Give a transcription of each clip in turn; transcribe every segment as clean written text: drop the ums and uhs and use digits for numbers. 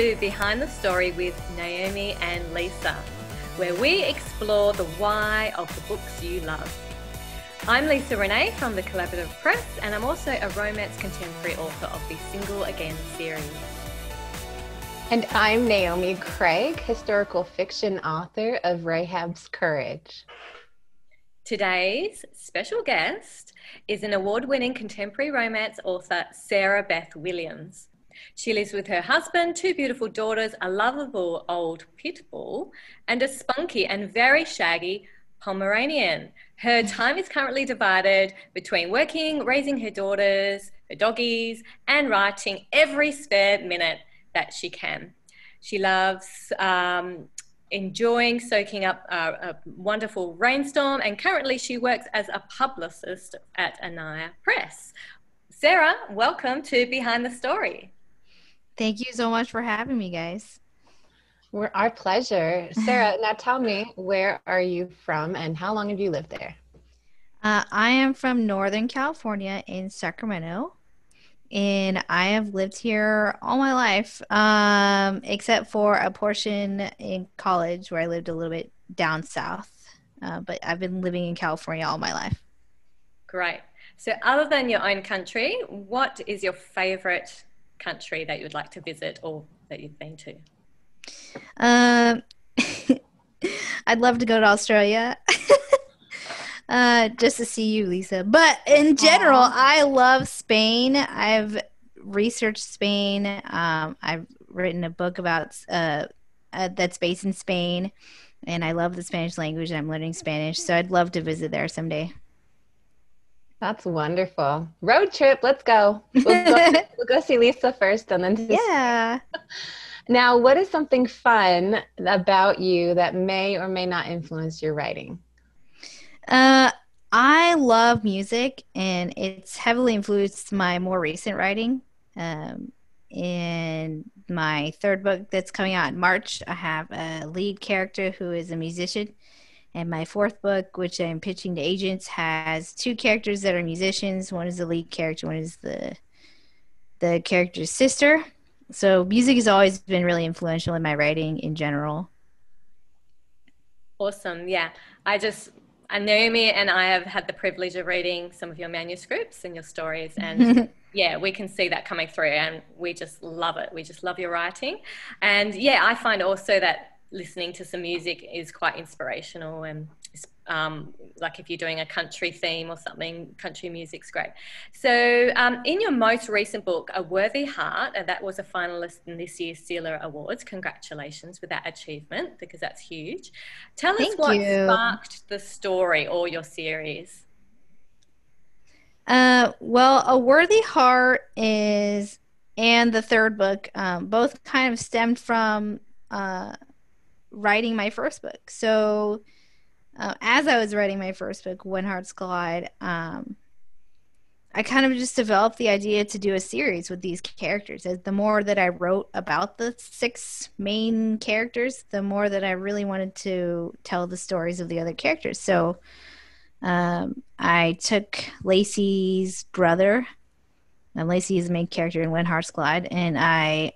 to Behind the Story with Naomi and Lisa, where we explore the why of the books you love. I'm Lisa Renee from the Collaborative Press, and I'm also a romance contemporary author of the Single Again series. And I'm Naomi Craig, historical fiction author of Rahab's Courage. Today's special guest is an award-winning contemporary romance author, Sara Beth Williams. She lives with her husband, two beautiful daughters, a lovable old pit bull, and a spunky and very shaggy Pomeranian. Her time is currently divided between working, raising her daughters, her doggies, and writing every spare minute that she can. She loves enjoying soaking up a wonderful rainstorm, and currently she works as a publicist at Anaya Press. Sara, welcome to Behind the Story. Thank you so much for having me, guys. Our pleasure. Sara, now tell me, where are you from and how long have you lived there? I am from Northern California in Sacramento, and I have lived here all my life, except for a portion in college where I lived a little bit down south. But I've been living in California all my life. Great. So other than your own country, what is your favorite country that you would like to visit or that you've been to? I'd love to go to Australia. Just to see you, Lisa. But in general, I love Spain. I've researched Spain. I've written a book about that's based in Spain, and I love the Spanish language. I'm learning Spanish, so I'd love to visit there someday. That's wonderful. Road trip, let's go. We'll go see Lisa first, and then yeah. Now, what is something fun about you that may or may not influence your writing? I love music, and it's heavily influenced my more recent writing. In my third book that's coming out in March, I have a lead character who is a musician. And my fourth book, which I'm pitching to agents, has two characters that are musicians. One is the lead character, one is the character's sister. So music has always been really influential in my writing in general. Awesome. Yeah. Naomi and I have had the privilege of reading some of your manuscripts and your stories, and yeah, we can see that coming through, and we just love it. We just love your writing. And yeah, I find also that listening to some music is quite inspirational, and like if you're doing a country theme or something, country music's great. So in your most recent book, A Worthy Heart, and that was a finalist in this year's Selah Awards. Congratulations with that achievement, because that's huge. Tell us what sparked the story or your series. Well, A Worthy Heart and the third book, both kind of stemmed from writing my first book. So as I was writing my first book, When Hearts Collide, I kind of just developed the idea to do a series with these characters. As the more that I wrote about the six main characters, the more that I really wanted to tell the stories of the other characters. So I took Lacey's brother, and Lacey is the main character in When Hearts Collide, and I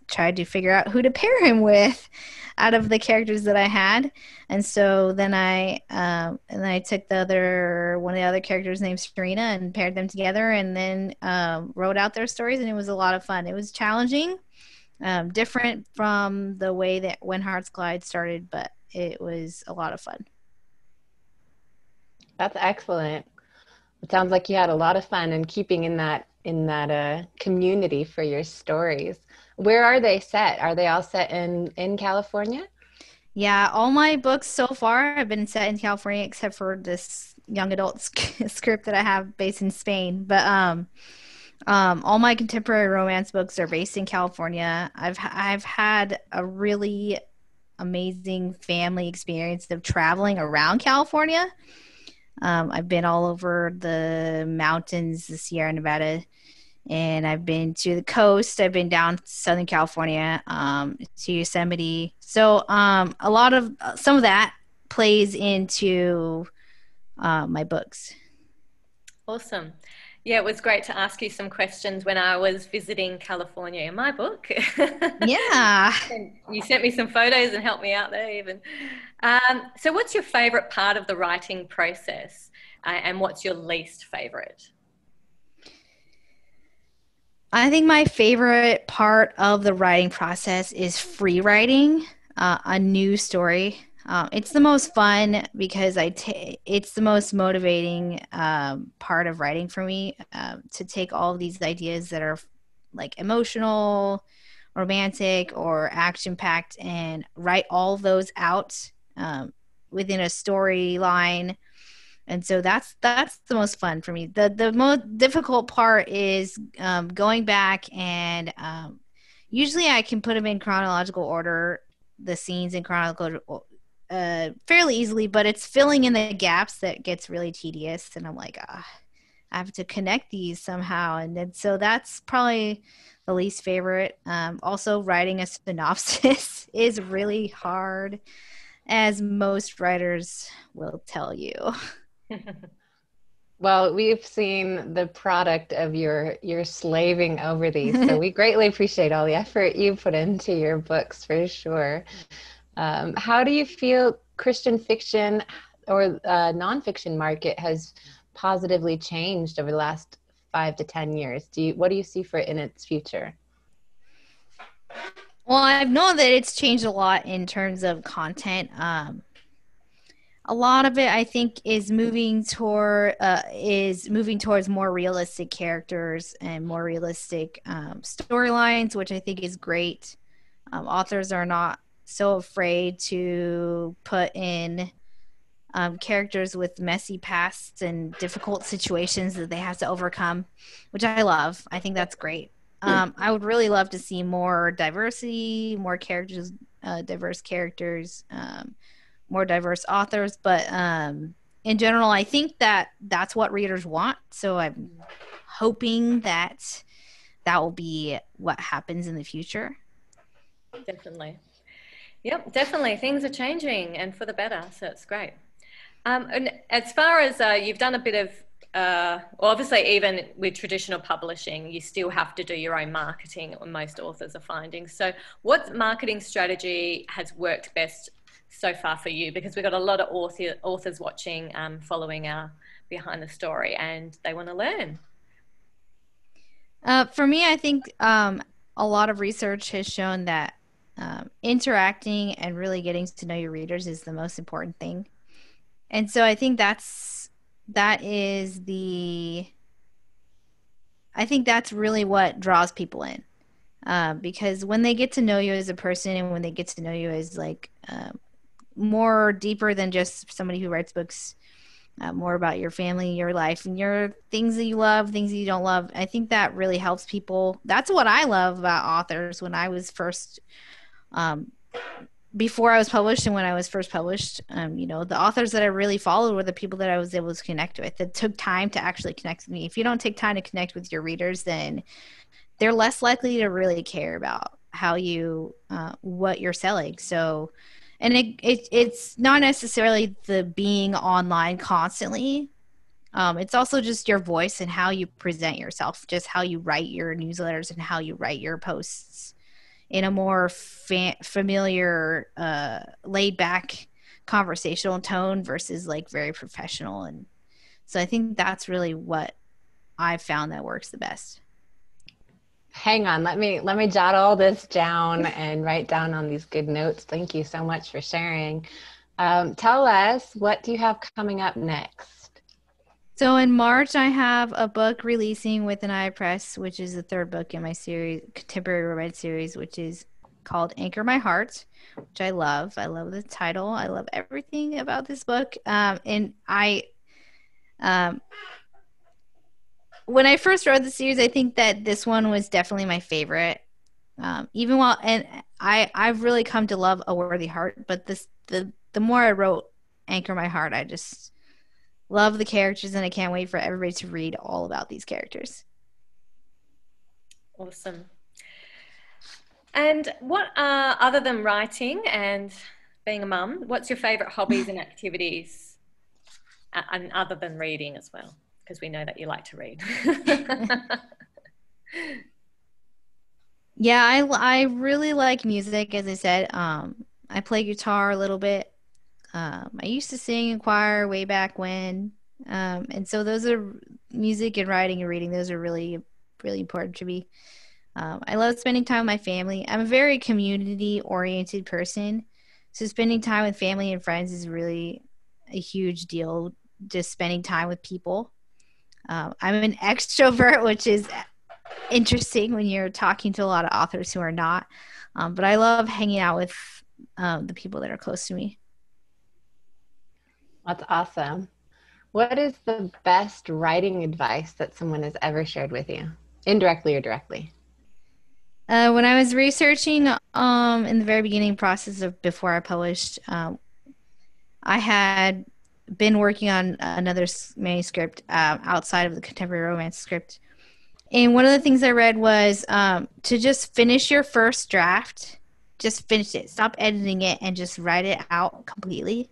tried to figure out who to pair him with out of the characters that I had. And so then I took one of the other characters named Serena and paired them together, and then wrote out their stories, and it was a lot of fun. It was challenging, different from the way that When Hearts Collide started, but it was a lot of fun. That's excellent. It sounds like you had a lot of fun in keeping in that community for your stories. Where are they set? Are they all set in California? Yeah, all my books so far have been set in California, except for this young adult script that I have based in Spain. But all my contemporary romance books are based in California. I've had a really amazing family experience of traveling around California. I've been all over the mountains, the Sierra Nevada, and I've been to the coast. I've been down to Southern California, to Yosemite. So some of that plays into my books. Awesome. Yeah, it was great to ask you some questions when I was visiting California in my book. Yeah. And you sent me some photos and helped me out there even. So what's your favorite part of the writing process, and what's your least favorite? I think my favorite part of the writing process is free writing a new story. It's the most fun because it's the most motivating part of writing for me, to take all of these ideas that are like emotional, romantic, or action packed and write all of those out within a storyline. And so that's the most fun for me. The most difficult part is going back and usually I can put them in chronological order, the scenes in chronological fairly easily, but it's filling in the gaps that gets really tedious. And I'm like, I have to connect these somehow. And then so that's probably the least favorite. Also, writing a synopsis is really hard, as most writers will tell you. Well, we've seen the product of your slaving over these, so we greatly appreciate all the effort you put into your books for sure. How do you feel Christian fiction or nonfiction market has positively changed over the last 5 to 10 years? What do you see for it in its future? Well, I've known that it's changed a lot in terms of content. A lot of it, I think, is moving towards more realistic characters and more realistic storylines, which I think is great. Authors are not so afraid to put in characters with messy pasts and difficult situations that they have to overcome, which I love. I think that's great. I would really love to see more diversity, more characters, diverse characters, more diverse authors. But in general, I think that that's what readers want. So I'm hoping that that will be what happens in the future. Definitely. Yep, definitely. Things are changing and for the better, so it's great. And as far as you've done a bit of, well, obviously, even with traditional publishing, you still have to do your own marketing, most authors are finding. So what marketing strategy has worked best so far for you? Because we've got a lot of authors watching, following our Behind the Story, and they want to learn. For me, I think a lot of research has shown that interacting and really getting to know your readers is the most important thing. And so I think I think that's really what draws people in. Because when they get to know you as a person and when they get to know you as like more deeper than just somebody who writes books, more about your family, your life, and your things that you love, things that you don't love, I think that really helps people. That's what I love about authors. When I was first before I was published and when I was first published, the authors that I really followed were the people that I was able to connect with, that took time to actually connect with me. If you don't take time to connect with your readers, then they're less likely to really care about what you're selling. So, and it's not necessarily the being online constantly. It's also just your voice and how you present yourself, just how you write your newsletters and how you write your posts in a more familiar, laid back conversational tone versus like very professional. And so I think that's really what I've found that works the best. Hang on, let me jot all this down and write down on these good notes. Thank you so much for sharing. Tell us, what do you have coming up next? So in March, I have a book releasing with an iPress, which is the third book in my series, contemporary romance series, which is called Anchor My Heart, which I love. I love the title. I love everything about this book. And when I first read the series, I think that this one was definitely my favorite. I've really come to love A Worthy Heart, but the more I wrote Anchor My Heart, I just love the characters, and I can't wait for everybody to read all about these characters. Awesome. And what other than writing and being a mum, what's your favorite hobbies and activities, and other than reading as well? because we know that you like to read. Yeah, I really like music, as I said. I play guitar a little bit. I used to sing in choir way back when. And so those are music and writing and reading. Those are really, really important to me. I love spending time with my family. I'm a very community-oriented person. So spending time with family and friends is really a huge deal, just spending time with people. I'm an extrovert, which is interesting when you're talking to a lot of authors who are not. But I love hanging out with the people that are close to me. That's awesome. What is the best writing advice that someone has ever shared with you, indirectly or directly? When I was researching in the very beginning process of before I published, I had been working on another manuscript outside of the contemporary romance script. And one of the things I read was to just finish your first draft, just finish it, stop editing it, and just write it out completely,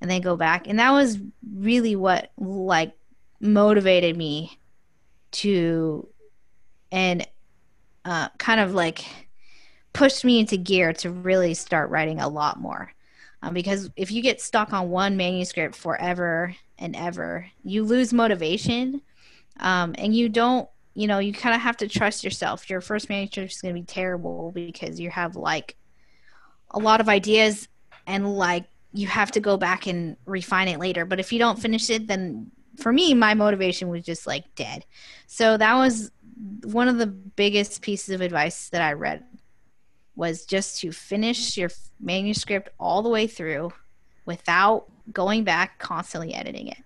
and then go back. And that was really what like motivated me to, and kind of like pushed me into gear to really start writing a lot more. Because if you get stuck on one manuscript forever and ever, you lose motivation, and you don't, you kind of have to trust yourself. Your first manuscript is going to be terrible because you have like a lot of ideas, and like you have to go back and refine it later. But if you don't finish it, then for me, my motivation was just like dead. So that was one of the biggest pieces of advice that I read, was just to finish your manuscript all the way through without going back constantly editing it.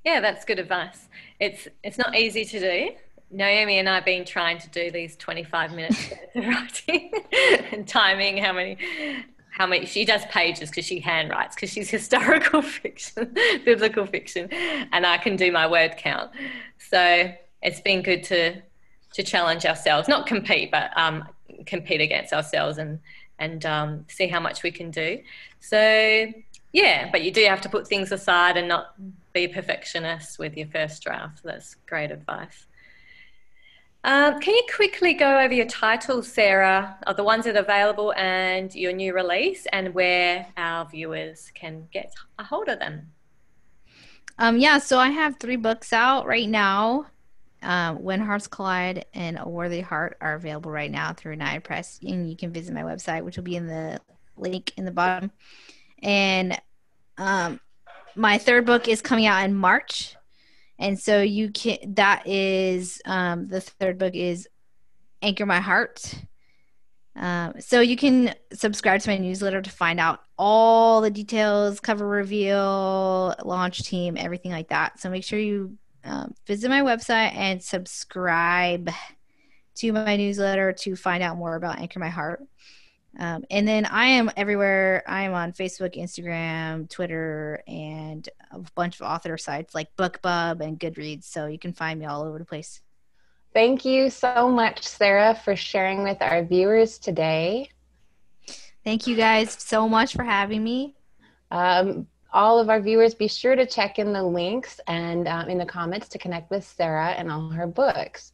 Yeah, that's good advice. It's not easy to do. Naomi and I have been trying to do these 25 minutes of writing and timing how many she does pages because she handwrites, because she's historical fiction, biblical fiction, and I can do my word count. So it's been good to challenge ourselves, not compete, but compete against ourselves and see how much we can do. So yeah, but you do have to put things aside and not be a perfectionist with your first draft. That's great advice. Can you quickly go over your titles, Sarah, of the ones that are available and your new release, and where our viewers can get a hold of them? Yeah, so I have 3 books out right now. When Hearts Collide and A Worthy Heart are available right now through Naya Press, and you can visit my website, which will be in the link in the bottom. And my 3rd book is coming out in March, and so you can. That is the 3rd book is Anchor My Heart. So you can subscribe to my newsletter to find out all the details, cover reveal, launch team, everything like that. So make sure you visit my website and subscribe to my newsletter to find out more about Anchor My Heart. And then I am everywhere. I am on Facebook, Instagram, Twitter, and a bunch of author sites like BookBub and Goodreads. So you can find me all over the place. Thank you so much, Sarah, for sharing with our viewers today. Thank you guys so much for having me. All of our viewers, be sure to check in the links and in the comments to connect with Sarah and all her books.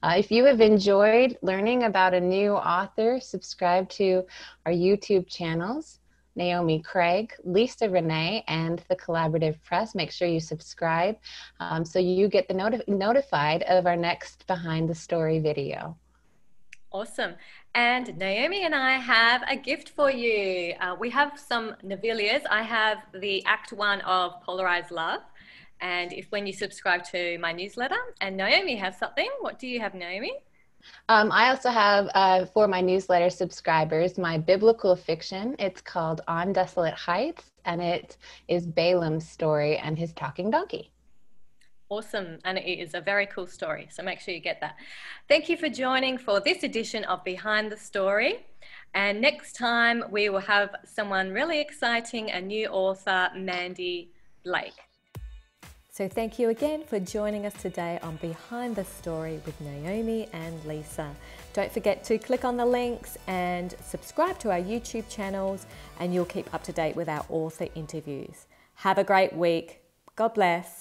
If you have enjoyed learning about a new author, subscribe to our YouTube channels, Naomi Craig, Lisa Renee, and the Collaborative Press. Make sure you subscribe so you get notified of our next Behind the Story video. Awesome. And Naomi and I have a gift for you. We have some novellas. I have the Act 1 of Polarized Love. And when you subscribe to my newsletter, and Naomi has something. What do you have, Naomi? I also have, for my newsletter subscribers, my biblical fiction. It's called On Desolate Heights, and it is Balaam's story and his talking donkey. Awesome, and it is a very cool story, so make sure you get that. Thank you for joining for this edition of Behind the Story, and next time we will have someone really exciting, a new author, Mandy Blake. So thank you again for joining us today on Behind the Story with Naomi and Lisa. Don't forget to click on the links and subscribe to our YouTube channels, and you'll keep up to date with our author interviews. Have a great week. God bless.